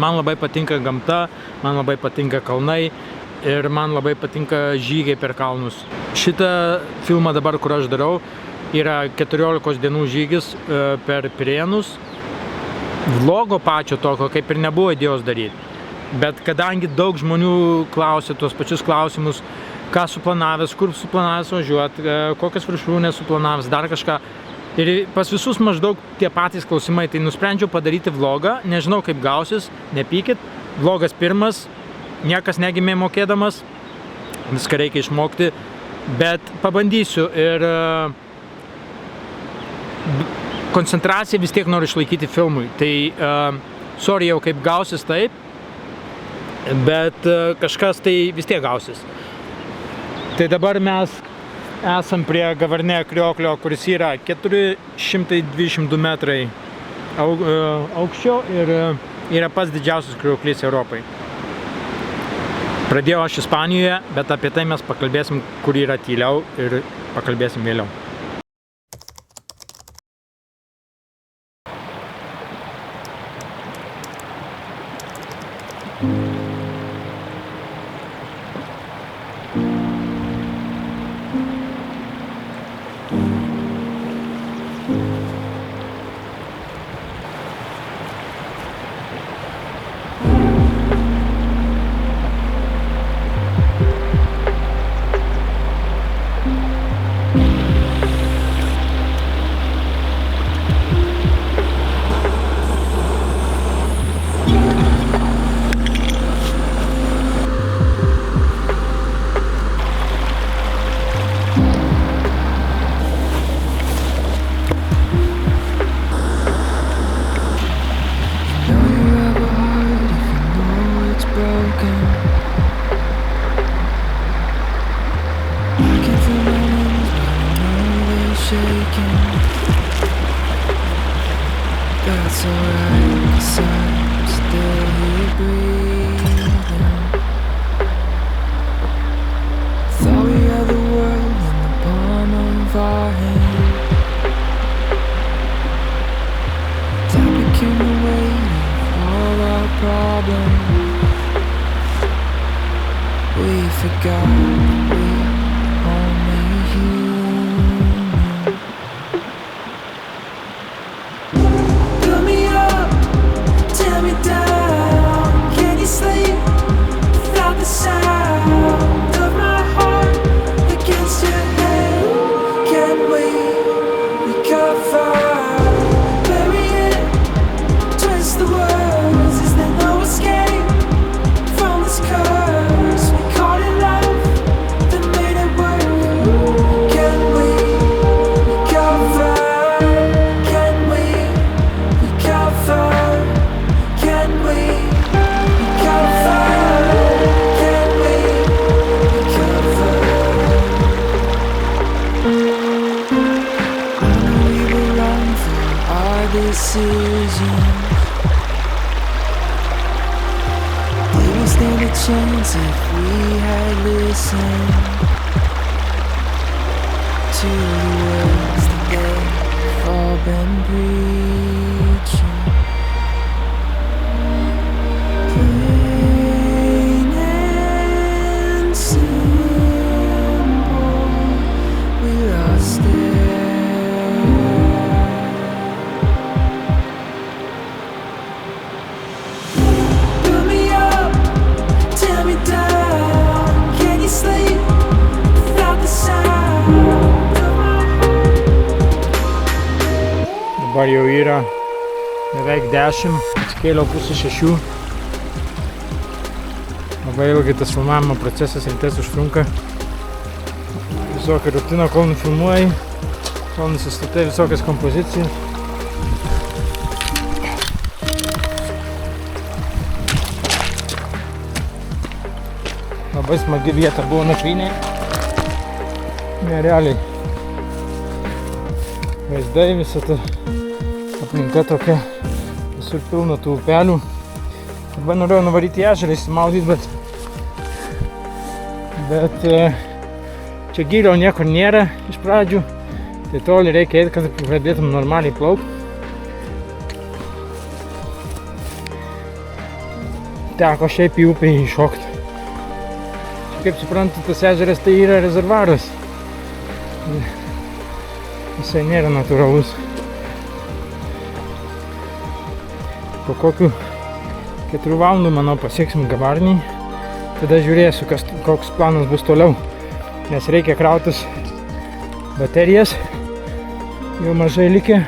man labai patinka gamta, man labai patinka kalnai ir man labai patinka žygiai per kalnus. Šitą filmą dabar, kur aš darau, yra 14 dienų žygis per Pirėnus. Vlogo pačio tokio kaip ir nebuvo idėjos daryti. Bet kadangi daug žmonių klausė tuos pačius klausimus, ką suplanavęs, kur suplanavęs važiuoti, kokias viršūnės suplanavęs, dar kažką. Ir pas visus maždaug tie patys klausimai, tai nusprendžiau padaryti vlogą, nežinau kaip gausis, nepykit. Vlogas pirmas, niekas negimė mokėdamas, viską reikia išmokti, bet pabandysiu ir koncentraciją vis tiek noriu išlaikyti filmui. Tai sorry jau kaip gausis taip, bet kažkas tai vis tiek gausis. Tai dabar mes esam prie Gavarne krioklio, kuris yra 422 metrai aukščio ir yra pats didžiausias krioklys Europai. Pradėjau aš Ispanijoje, bet apie tai mes pakalbėsim, kur yra tyliau ir pakalbėsim vėliau. That's alright, 'cause I'm still here breathing. Thought we had the world in the palm of our hand. That became the weight of all our problems. We forgot we're only human. Did we stand a chance if we had listened to the words that they've all been preaching? Plain and simple, we lost it. Dabar jau yra beveik 10, atsikėliau 5:30. Labai ilgai tas filmavimo procesas rytais užtrunka. Visokią rutiną, kol nufilmuoji, kol nusistatai visokias kompozicijas. Labai smagi vieta buvo nakvynė. Nerealiai. Vaizdai, visa ta aplinka tokia, visur pilna tų upelių. Labai norėjau nuvaryti į ežerą, įsimaudyti, bet čia gylio niekur nėra iš pradžių. Tai toli reikia eiti, kad pradėtum normaliai plaukti. teko šiaip į upę įšokti. Kaip suprantu, tas ežeras tai yra rezervaras. Jisai nėra natūralus. Po kokių 4 valandų, manau, pasieksim Gavarnį. Tada žiūrėsiu, koks planas bus toliau. Nes reikia krautis baterijas. Jau mažai likę.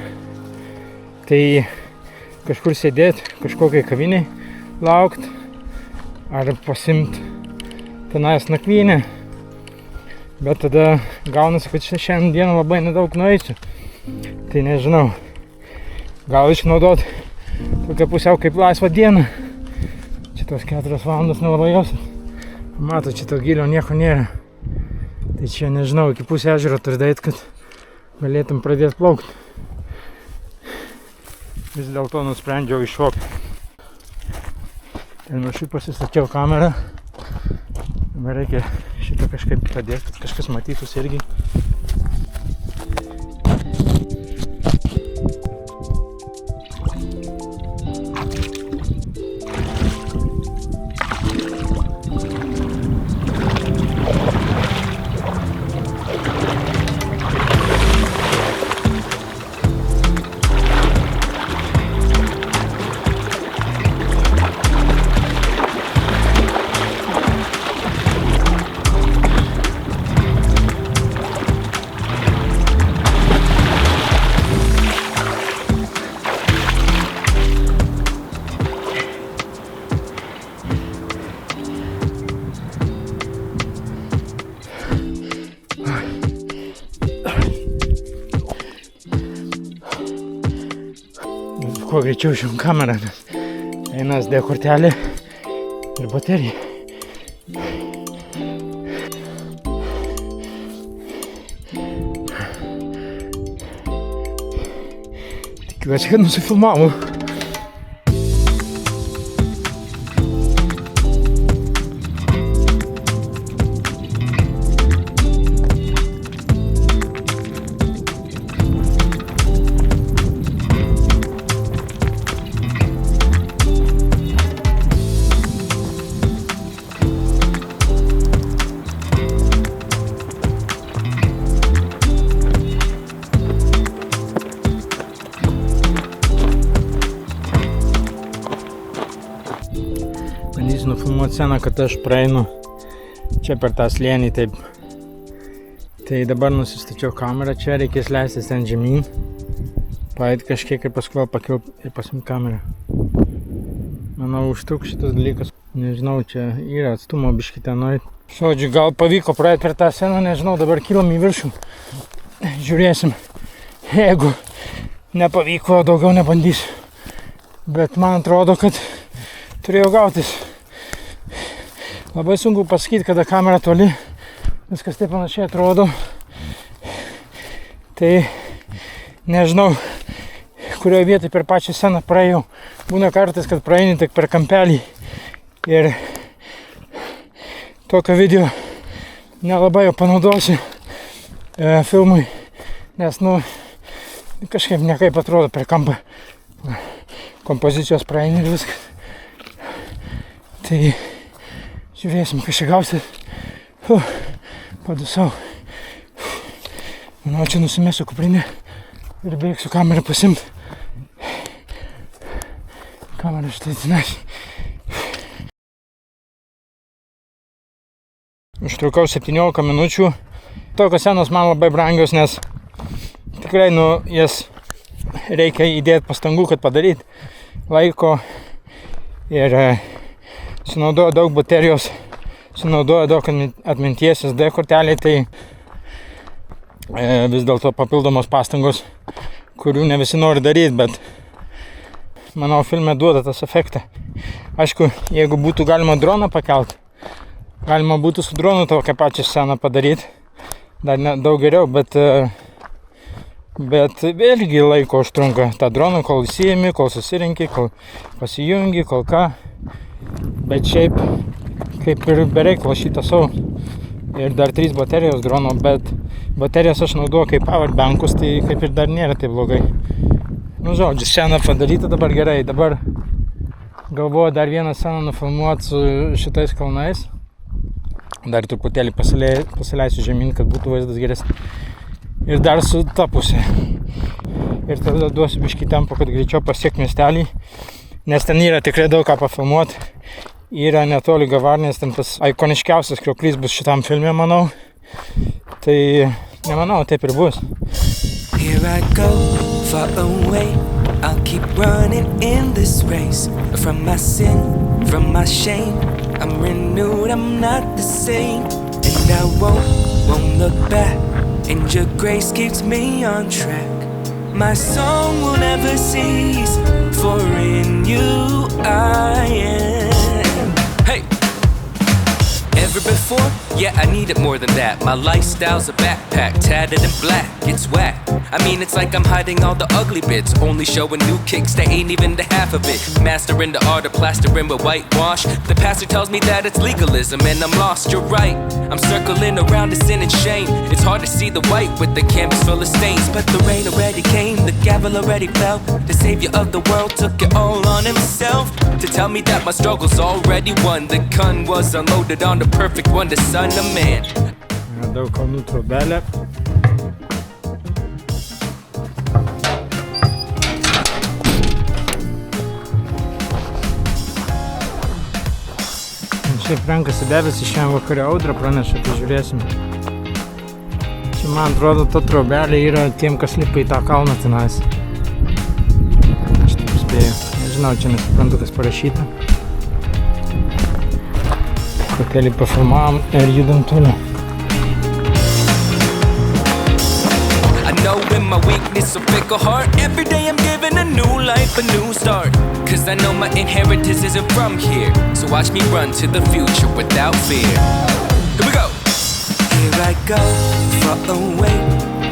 Tai kažkur sėdėti, kažkokiai kaviniai laukti. Ar pasimti tenais nakvynę. Bet tada gaunasi, kad šiandien dieną labai nedaug nueisiu. Tai nežinau. Gal išnaudot tokią pusiau kaip laisvą dieną. Šitos 4 valandos nelabai jausit. Matot, šito gilio nieko nėra. Tai čia nežinau, iki pusę ežero turi daeit, kad galėtum pradėti plaukti. Vis dėlto nusprendžiau iššokti. Ten viršui pasistačiau kamerą. Dabar reikia šitą kažkaip padėti, kad kažkas matytųsi irgi. Kuo greičiau išjungiu kamerą, nes eina SD kortelė ir baterija. Tikiuosi, kad nusifilmavau. Bandysiu nufilmuoti sceną, kad aš praeinu čia per tą slėnį taip. Tai dabar nusistačiau kamerą, čia reikės leistis ten žemyn. Paeit kažkiek ir paskui vėl pakilti ir pasimti kamerą. Manau, užtruks šitas dalykas. Nežinau, čia yra atstumo biškį ten nueit. Žodžiu, gal pavyko praeit per tą sceną, nežinau, dabar kylam į viršų. Žiūrėsim, jeigu nepavyko, daugiau nebandysiu. Bet man atrodo, kad turėjau gautis. Labai sunku pasakyti, kada kamera toli, viskas taip panašiai atrodo. Tai nežinau, kurioje vietoje per pačią sceną praėjau. Būna kartais, kad praeini tik per kampelį ir tokio video nelabai jau panaudosiu filmui, nes kažkaip nekaip atrodo per kampą. Kompozicijos praeini ir viskas. Tai žiūrėsim, kas čia gausi. Padusau. Manau, čia nusimesiu kuprinę ir bėgsiu kamerą pasimt. Kamera štai tenais. Užtrukau 17 minučių. Tokios scenos man labai brangios, nes tikrai jas reikia įdėti pastangų, kad padaryti laiko ir sunaudoja daug baterijos, sunaudoja daug atminties SD kortelė, tai vis dėlto papildomos pastangos, kurių ne visi nori daryti, bet manau, filme duoda tas efektą. Aišku, jeigu būtų galima droną pakelt, galima būtų su dronu tokią pačią sceną padaryti, dar daug geriau, bet vėlgi laiko užtrunka tą droną, kol įsiimi, kol susirinki, kol pasijungi, kol ką. Bet šiaip, kaip ir bereikalo šitą savo. Ir dar 3 baterijos drono, bet baterijas aš naudoju kaip powerbankus, tai kaip ir dar nėra taip blogai. Nu, žodžiu, scena padaryta dabar gerai. Dabar galvoju dar vieną sceną nufilmuoti su šitais kalnais. Dar truputėlį pasileisiu žemyn, kad būtų vaizdas geresnis. Ir dar su ta pusė. Ir tada duosiu biškį tempo, kad greičiau pasiekti miestelį. Nes ten yra tikrai daug ką pafilmuoti. Yra netoli Gavarnės, ten tas ikoniškiausias krioklys bus šitam filme, manau. Tai nemanau, taip ir bus. Here I go, far away. I'll keep running in this race. From my sin, from my shame. I'm renewed, I'm not the same. And I won't look back. And your grace keeps me on track. My song will never cease. For in you I am. Hey! Ever before? Yeah, I needed more than that. My lifestyle's a backpack, tatted in black, it's whack. I mean, it's like I'm hiding all the ugly bits, only showing new kicks that ain't even the half of it. Mastering the art of plastering with whitewash. The pastor tells me that it's legalism and I'm lost, you're right. I'm circling around the sin and shame. It's hard to see the white with the canvas full of stains. But the rain already came, the gavel already fell. The savior of the world took it all on himself to tell me that my struggle's already won. The gun was unloaded on the perfect one, the son of man. Daug kalnų trobelė. Šiaip renkasi debesys, šiandien vakarė audrą praneša, tai žiūrėsim. Čia man atrodo, ta trobelė yra tiem, kas lipa į tą kalną tenais. Aš taip spėju. Nežinau, čia nesuprantu, kas parašyta. Kotelį pafilmavom ir judam toliau. I know in my weakness, a fickle heart. Every day I'm giving a new life, a new start. Cause I know my inheritance isn't from here. So watch me run to the future without fear. Here we go! Here I go, far away.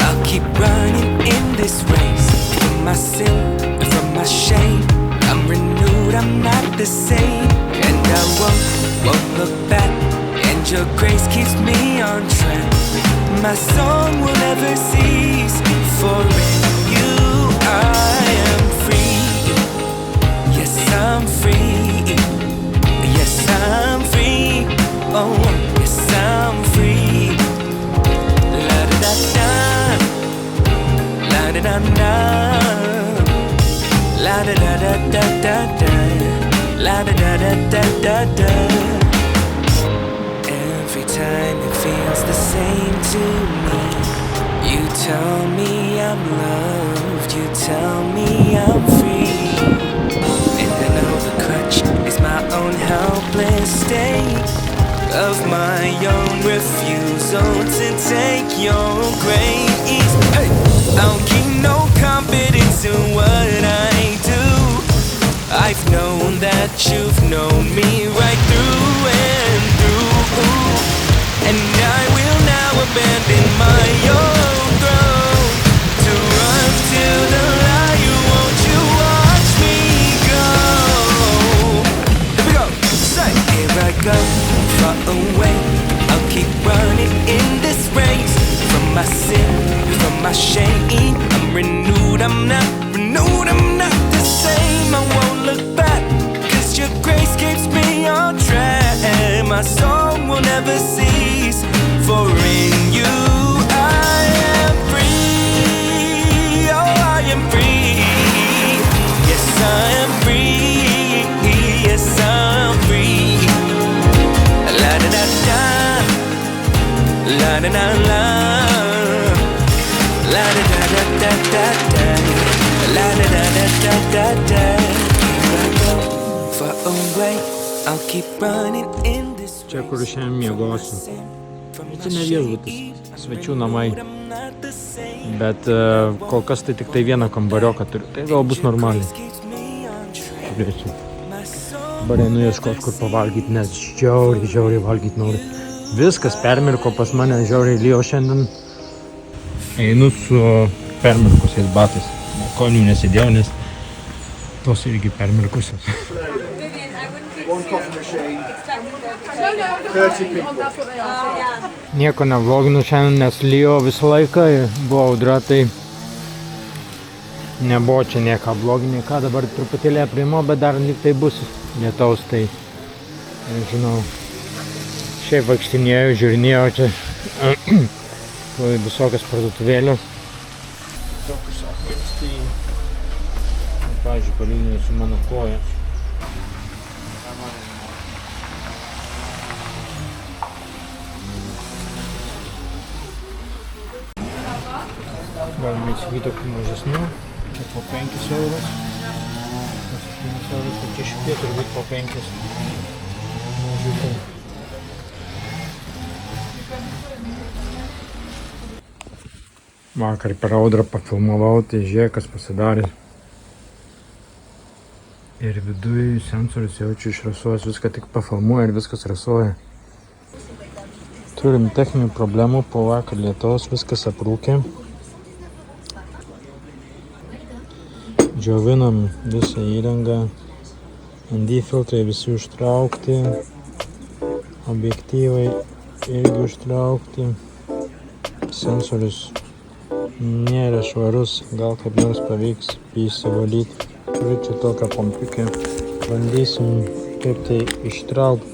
I'll keep running in this race. From my sin and from my shame. I'm renewed, I'm not the same. And I won't look back. And your grace keeps me on track. My song will never cease. For in you I am free. Yes, I'm free. Yes, I'm free. Oh, yes, I'm free. La da da da. La da da da. La da da da da da da. La da da da da da da. Every time it feels the same to me. You tell me I'm loved. You tell me I'm free. And I know the crutch is my own helpless state of my own refusal to take your grace. Hey! I'll keep no confidence in what I do. I've known that you've known me right through and through. And I will now abandon my own throne to run to the light. Won't you watch me go? Here we go. Say, here I go, far away. I'll keep running in this race. From my sin, from my shame. I'm renewed, I'm not the same. I won't look back, cause your grace keeps me on track. My song will never cease. For in you I am free. Oh, I am free. Yes, I am free. Yes, I'm free. La da da da. La da da la. La da da da da da da. La da da da da da da. Here I go, far away. I'll keep running in this race. Čia, kur šiandien miegosiu. Čia ne viešbutis, svečių namai. Bet kol kas tai tik tai vieną kambarioką turiu. Tai gal bus normaliai. Žiūrėsiu. Dabar einu ieškoti, kur pavalgyti, nes žiauriai valgyti noriu. Viskas permirko pas mane, žiauriai lijo šiandien. Einu su permirkusiais batais. Konių nesidėjau, nes tos irgi permirkusios. Nieko nevloginu šiandien, nes lijo visą laiką, buvo audra, tai Nebuvo čia nieko blogi, nieko, dabar truputėlį aprimo, bet dar lyg tai bus lietaus, tai nežinau. Šiaip vaikštinėjau, žiūrinėjau čia visokias parduotuvėlės. Tokius akmenis, tai, pavyzdžiui, palyginau su mano koja. Galime įsigyti tokių mažesnių, po 5 eurus. Po 7 eurus, o čia šitie turbūt po 5 mažiukai. Vakar per audrą pafilmavau, tai žiūrėk, kas pasidarė. Ir viduj sensorius jaučiu išrasuos, viską tik pafilmuoja ir viskas rasuoja. Turim techninių problemų, po vakar lietaus viskas aprūkė. Džiovinam visą įrangą, ND filtrai visi užtraukti, objektyvai irgi užtraukti, sensorius nėra švarus, gal kaip nors pavyks įsivalyti. Turiu čia tokią pompiukę, bandysim kaip tai ištraukti.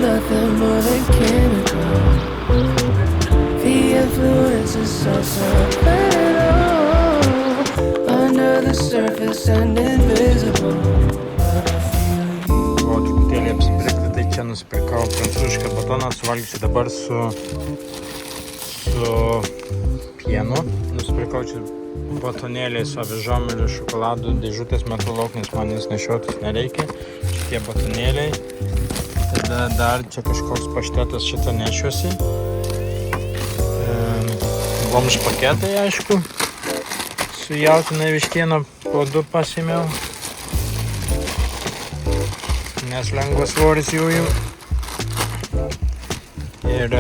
Nothing more than chemical. The influence is so subtle, under the surface and invisible. O truputėlį apsipirkti, tai čia nusipirkau prancūzišką batoną, suvalgysiu dabar su pienu. Nusipirkau čia batonėliai su avižom ir šokoladu, dėžutės metu lauk, nes man jis nešiotis nereikia. Šitie batonėliai. Tada dar čia kažkoks paštetas šitą nešiuosi. Bomž paketai, aišku. Su jautiena vištiena po 2 pasimiau. Nes lengvas svoris jų. Ir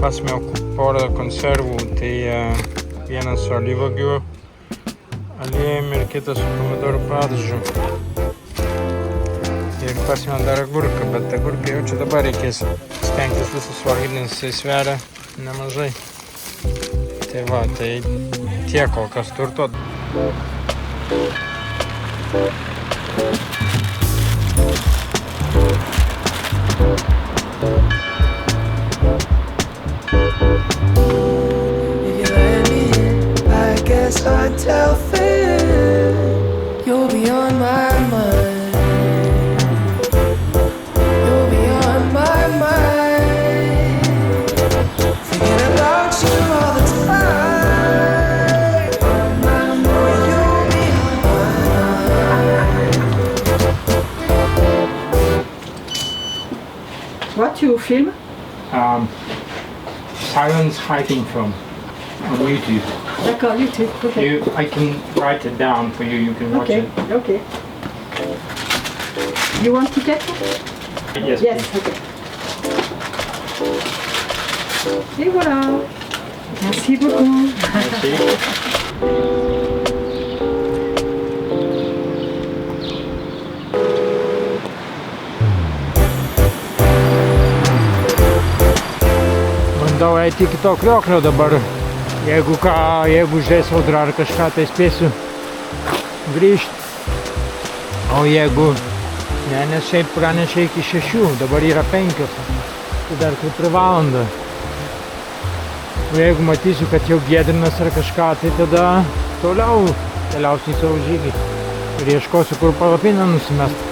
pasimiau porą konservų. Tai vienas su alyvuogių aliejum ir kitas su pomidorų padažu. Ir pasimiau dar agurką, bet agurką jau čia dabar reikės stengtis visus valgyti, nes jis sveria nemažai. Tai va, tai tiek kol kas turto. Until then, you'll be on my mind. What you film? Silence hiking film on YouTube. D'accord, YouTube. Okay. I can write it down for you. You can watch it. Okay. You want ticket? Yes. Yes. Okay. Et voilà. Merci beaucoup. Merci. Bandau eiti iki to krioklio dabar. Jeigu ką, jeigu žės audra ar kažką, tai spėsiu grįžti. O jeigu ne, nes šiaip pranešė iki 6, dabar yra 5, tai dar kaip valandą. O jeigu matysiu, kad jau giedrinas ar kažką, tai tada toliau keliausiu į savo žygį ir ieškosiu, kur palapinę nusimest.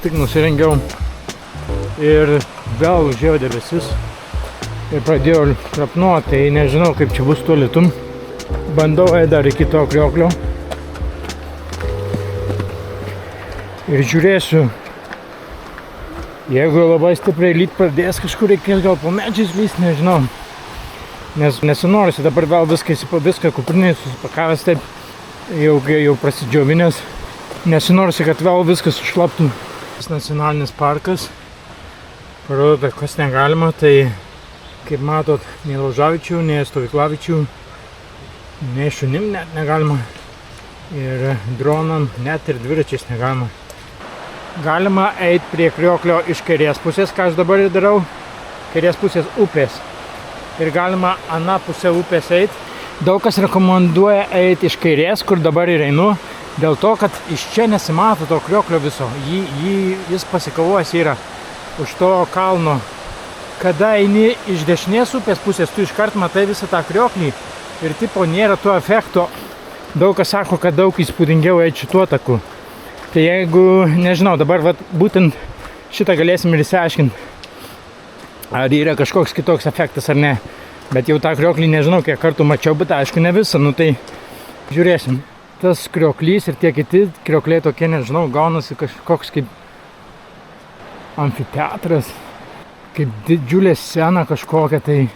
Tik nusirengiau ir vėl užėjo debesis ir pradėjau rapnuoti, tai nežinau kaip čia bus tuo lietum. Bandau dar iki to krioklio ir žiūrėsiu, jeigu labai stipriai lyt pradės, kažkur reikės gal po medžiais lyst, nežinau. nes nesinorisi dabar vėl viską kuprinėje susipakavęs taip, jau prasidžiovinęs. Nesinorisi, kad vėl viskas sušlaptų. Nacionalinis parkas, parodo, kas negalima, tai kaip matot, nei laužavičių, nei stovyklavičių, nei šunim net negalima. Ir dronam, net ir dviračiais negalima. Galima eiti prie krioklio iš kairės pusės, ką aš dabar ir darau, kairės pusės upės. Ir galima ana pusė upės eiti. Daug kas rekomenduoja eiti iš kairės, kur dabar ir einu, dėl to, kad iš čia nesimato to krioklio viso. Jis pasikavojęs yra už to kalno. Kada eini iš dešinės upės pusės, tu iškart matai visą tą krioklį ir tipo nėra to efekto. Daug kas sako, kad daug įspūdingiau eiti šituo taku. Tai jeigu, nežinau, dabar būtent šitą galėsim ir išsiaiškinti, ar yra kažkoks kitoks efektas ar ne. Bet jau tą krioklį nežinau, kiek kartų mačiau, bet aišku ne visą, nu tai žiūrėsim. Tas krioklys ir tie kiti kriokliai tokie, nežinau, gaunasi kažkoks kaip amfiteatras, kaip didžiulė scena kažkokia, tai,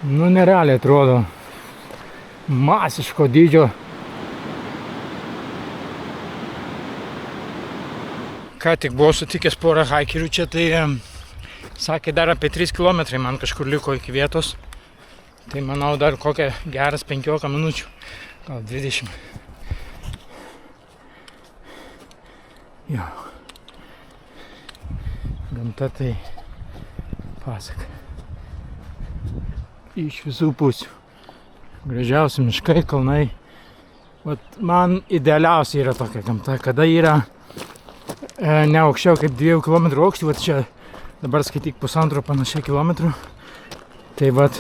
nu, nerealiai atrodo. Masiško dydžio. Ką tik buvau sutikęs porą haikerių čia, tai sakė dar apie 3 km man kažkur liko iki vietos. Tai manau dar kokią geras 15 minučių, gal 20. Jo. Gamta tai pasaka. Iš visų pusių. Gražiausi miškai, kalnai. Vat man idealiausia yra tokia gamta, kada yra ne aukščiau kaip 2 km aukštį, vat čia dabar skaityk 1,5 panašiai kilometrų. Tai vat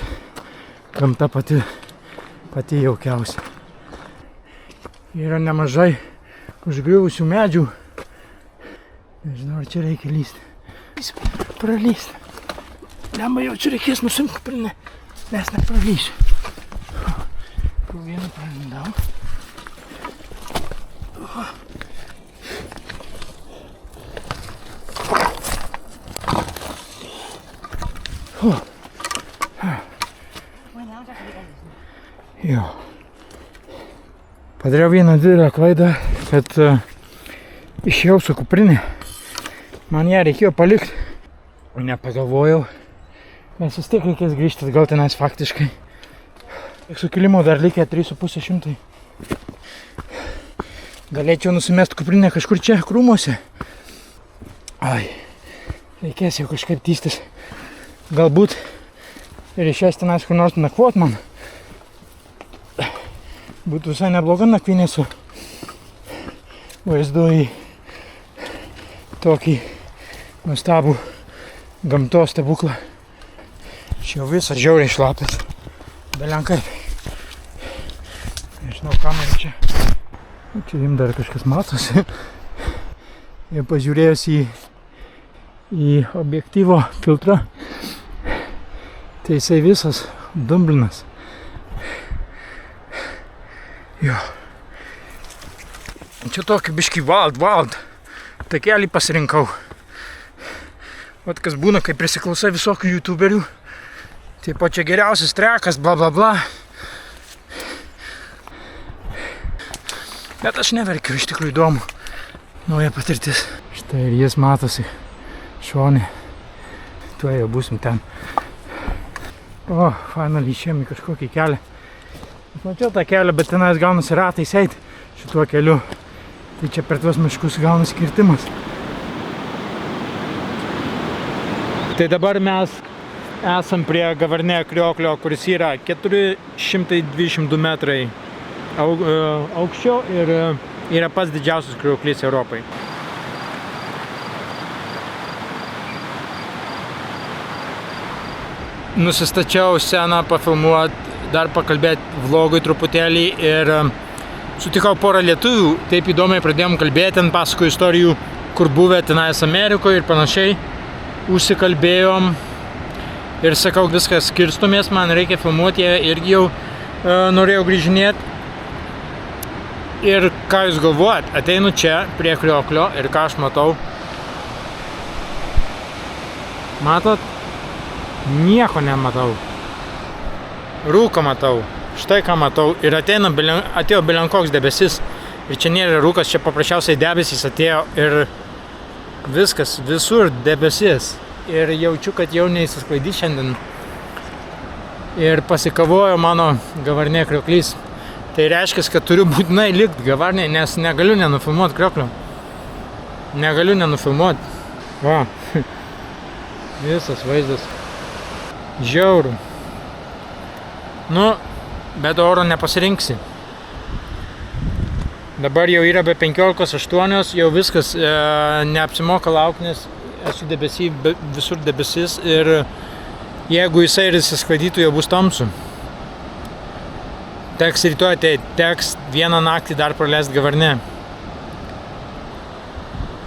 gamta pati jaukiausia. Yra nemažai užgriuvusių medžių. Nežinau, ar čia reikia lysti. Pralysti. Lemba, jau čia reikės nusimti kuprinę, nes nepralysiu. Pro vieną pralindau. Jo. Padariau vieną didelę klaidą, kad išėjau su kuprinė. Man ją reikėjo palikti. Nepagalvojau. Nes vis tiek reikės grįžti atgal tenais faktiškai. Sukilimo dar likę 3,5 Galėčiau nusimesti kuprinę kažkur čia krūmuose. Ai, reikės jau kažkaip tystis. Galbūt ir išėjęs tenais kur nors nakvot man. Būtų visai nebloga nakvynė su vaizdu į tokį nuostabų gamtos stebuklą. Čia jau visas žiauriai šlapės. Belenkai. Nežinau, kamera čia. Čia jums dar kažkas matosi. Ir pažiūrėjus į objektyvo filtrą, tai jisai visas dumblinas. Jo. Čia tokį biškį wild takelį pasirinkau. Vat kas būna, kai prisiklausai visokių youtuberių. Taip pat čia geriausias trekas, bla bla bla. Bet aš neverkiu, iš tikrųjų įdomu. Nauja patirtis. Štai ir jis matosi šonė. Tuo jau būsim ten. O, finally išėjom į kažkokį kelią. Mačiau tą kelią, bet tenais gaunasi ratais eiti šituo keliu. Tai čia per tuos miškus gaunasi kirtimas. Tai dabar mes esam prie Gavarne krioklio, kuris yra 422 metrai aukščio ir yra pats didžiausias krioklys Europai. Nusistačiau sceną pafilmuoti, dar pakalbėti vlogui truputėlį ir sutikau porą lietuvių, taip įdomiai pradėjom kalbėti, ten pasakojau istorijų, kur buvę tenais Amerikoje ir panašiai. Užsikalbėjom ir sakau, viskas skirstumės, man reikia filmuoti, jie irgi jau norėjau grįžinėti. Ir ką jūs galvojat, ateinu čia prie krioklio ir ką aš matau. Matot? Nieko nematau. Rūką matau. Štai ką matau. Ir atėjo belenkoks debesis. Ir čia nėra rūkas, čia paprasčiausiai debesys atėjo ir viskas, visur debesis. Ir jaučiu, kad jau neįsisklaidys šiandien. Ir pasikavojo mano gavarnė krioklys. Tai reiškia, kad turiu būtinai likti gavarnė, nes negaliu nenufilmuoti krioklio. Negaliu nenufilmuoti. Va. Visas vaizdas. Žiauru. Nu, bet oro nepasirinksi. Dabar jau yra be 15:08, jau viskas neapsimoka laukti, nes esu debesy, visur debesis ir jeigu jisai ir įsisklaidytų, jau bus tamsu. Teks rytoj, tai teks vieną naktį dar praleisti gavarne.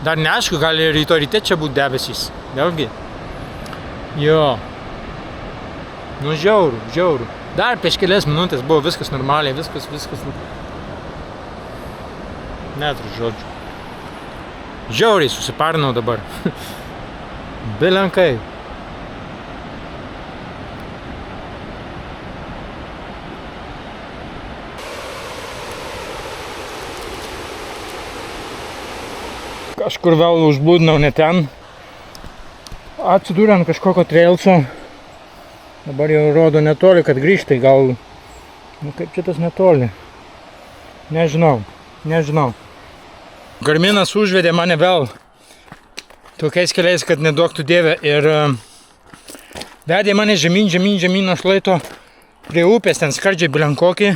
Dar neaišku, gali rytoj ryte čia būti debesys. Vėlgi. Jo. Nu, žiauru, žiauru. Dar prieš kelias minutės buvo viskas normaliai, viskas. Neturiu žodžių. Žiauriai susiparinau dabar. Belenkai. Kažkur vėl užblūdinau ne ten. Atsidūrė ant kažkokio trailso. Dabar jau rodo netoli, kad grįžtai gal. Nu kaip čia tas netoli? Nežinau. Garminas užvedė mane vėl tokiais keliais, kad neduoktų Dieve. Ir vedė mane žemyn nuo šlaito prie upės, ten skardžiai bilenkokį.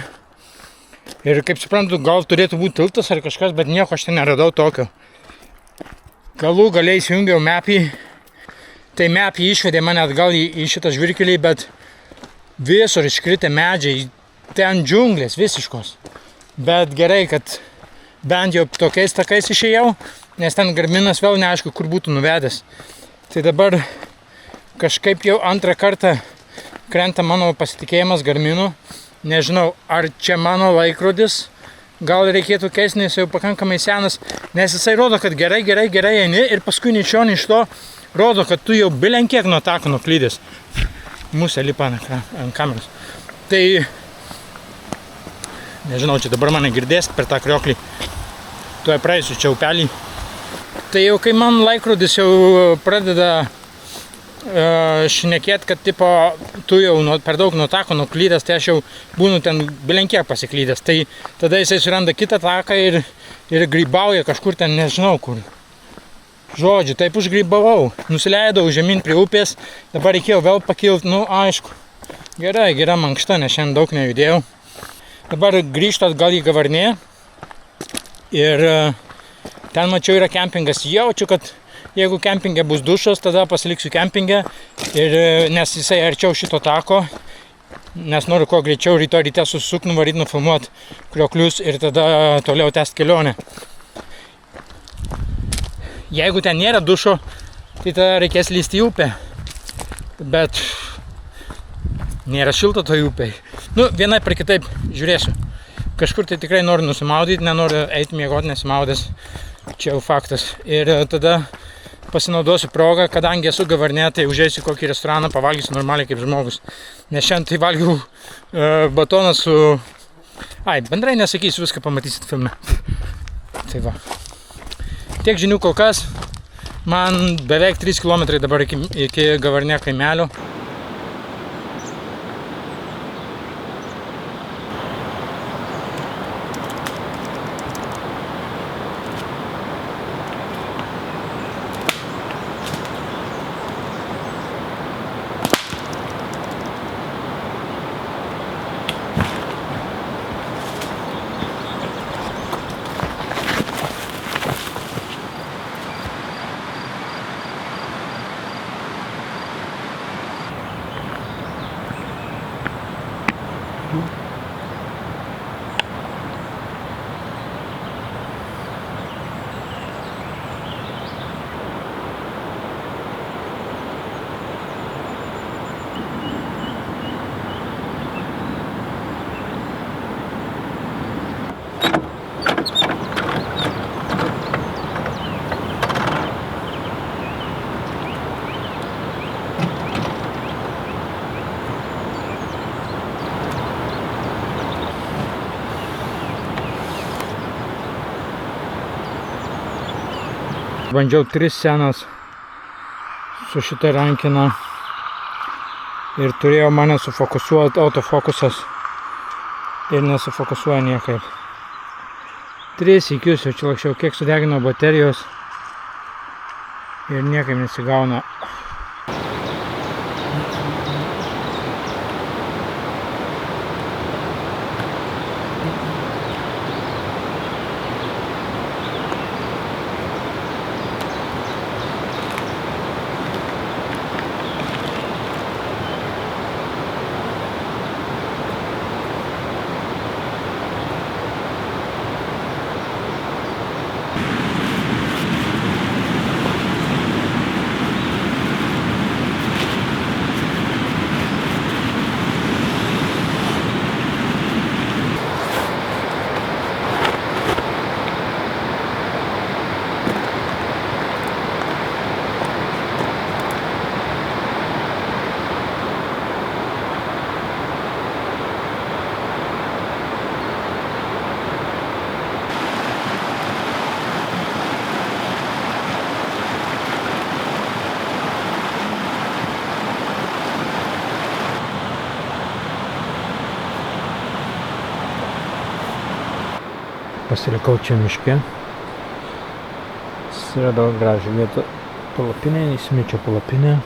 Ir kaip suprantu, gal turėtų būti tiltas ar kažkas, bet nieko aš ten neradau tokio. Galų galiai įsijungiau mapį. Tai mapį išvedė mane atgal į šitą žvirkelį, bet visur iškritę medžiai, ten džiunglės visiškos. Bet gerai, kad bent jau tokiais takais išėjau, nes ten Garminas vėl neaišku, kur būtų nuvedęs. Tai dabar kažkaip jau antrą kartą krenta mano pasitikėjimas Garminu. Nežinau, ar čia mano laikrodis, gal reikėtų keisti, nes jau pakankamai senas, nes jisai rodo, kad gerai eini ir paskui nei iš to rodo, kad tu jau bilenkiek nuo tako nuklydęs. Musė lipa ant kameros. Tai, nežinau, čia dabar mane girdės per tą krioklį. Tuoj praeisiu čia upelį. Tai jau kai man laikrodis jau pradeda šnekėt, kad tipo, tu jau per daug nuo tako nuklydęs, tai aš jau būnu ten bilenkiek pasiklydęs. Tai tada jisai suranda kitą taką ir grybauja kažkur ten, nežinau kur. Žodžiu, taip užgrybavau. Nusileidau žemyn prie upės, dabar reikėjo vėl pakilti, nu aišku. Gerai, gera mankšta, nes šiandien daug nejudėjau. Dabar grįžtu atgal į gavarnė. Ir ten mačiau yra kempingas. Jaučiu, kad jeigu kempinge bus dušas, tada pasiliksiu kempinge. Nes jisai arčiau šito tako. Nes noriu kuo greičiau rytoj ryte susisukti, nuvaryti, nufilmuoti krioklius ir tada toliau tęsti kelionę. Jeigu ten nėra dušo, tai tada reikės lysti į upę. Bet nėra šilta toj upėj. Nu, vienai per kitaip žiūrėsiu. Kažkur tai tikrai noriu nusimaudyti, nenoriu eiti miegoti nesimaudęs. Čia jau faktas. Ir tada pasinaudosiu progą, kadangi esu gavarne, tai užeisiu kokį restoraną, pavalgysiu normaliai kaip žmogus. Nes šiandien tai valgiau batoną su... bendrai nesakysiu, viską pamatysit filme. Tai va. Tiek žinių kol kas. Man beveik 3 km dabar iki gavarne kaimelio. Bandžiau 3 scenas su šita rankina ir turėjo mane sufokusuoti autofokusas ir nesufokusuoja niekaip. 3 sykius jau čia lakščiau, kiek sudeginau baterijos ir niekaip nesigauna. Pasilikau čia miške. Susiradau gražią vietą palapinę, įsimečiau palapinę.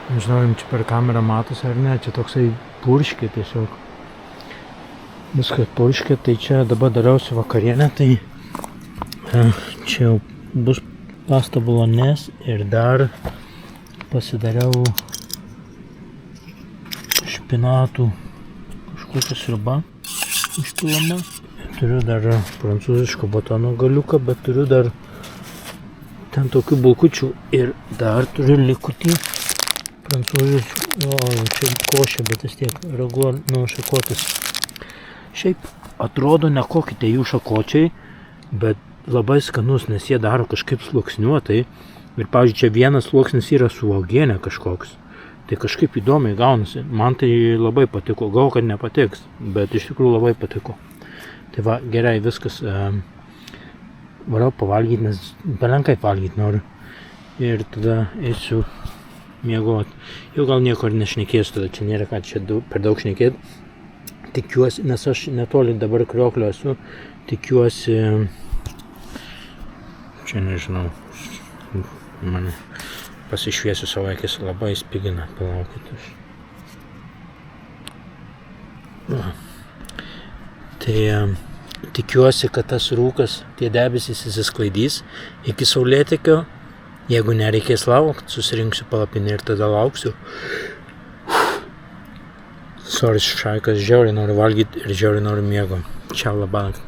Nežinau, jums čia per kamerą matosi ar ne, čia toksai purškė tiesiog. Viskas purškė, tai čia dabar darausi vakarienę, tai čia jau bus pasta bolognese ir dar pasidariau špinatų kažkokią sriubą užpilama. Turiu dar prancūziško batono galiuką, bet turiu dar ten tokių bulkučių ir dar turiu likutį prancūziško, čia košė, bet vis tiek ragu šakotis. Šiaip atrodo nekokite jų šakočiai, bet labai skanus, nes jie daro kažkaip sluoksniuotai. Ir pavyzdžiui, čia vienas sluoksnis yra su uogiene kažkoks. Tai kažkaip įdomiai gaunasi. Man tai labai patiko, gal kad nepatiks, bet iš tikrųjų labai patiko. Tai va, gerai, viskas, varau pavalgyti, nes belenkai valgyti noriu. Ir tada eisiu miegoti. Jau gal nieko ir nešnekėsiu, tada čia nėra ką čia per daug šnekėti. Tikiuosi, nes aš netoli dabar krioklio esu, tikiuosi, čia nežinau, mane pasišviesiu savo akis, labai spigina, palaukit aš. Tai tikiuosi, kad tas rūkas, tie debesys įsisklaidys iki saulėtekio. Jeigu nereikės laukti, susirinksiu palapinę ir tada lauksiu. Sorry, šaikas, žiauriai noriu valgyti ir žiauriai noriu miego. Čiau, labanakt.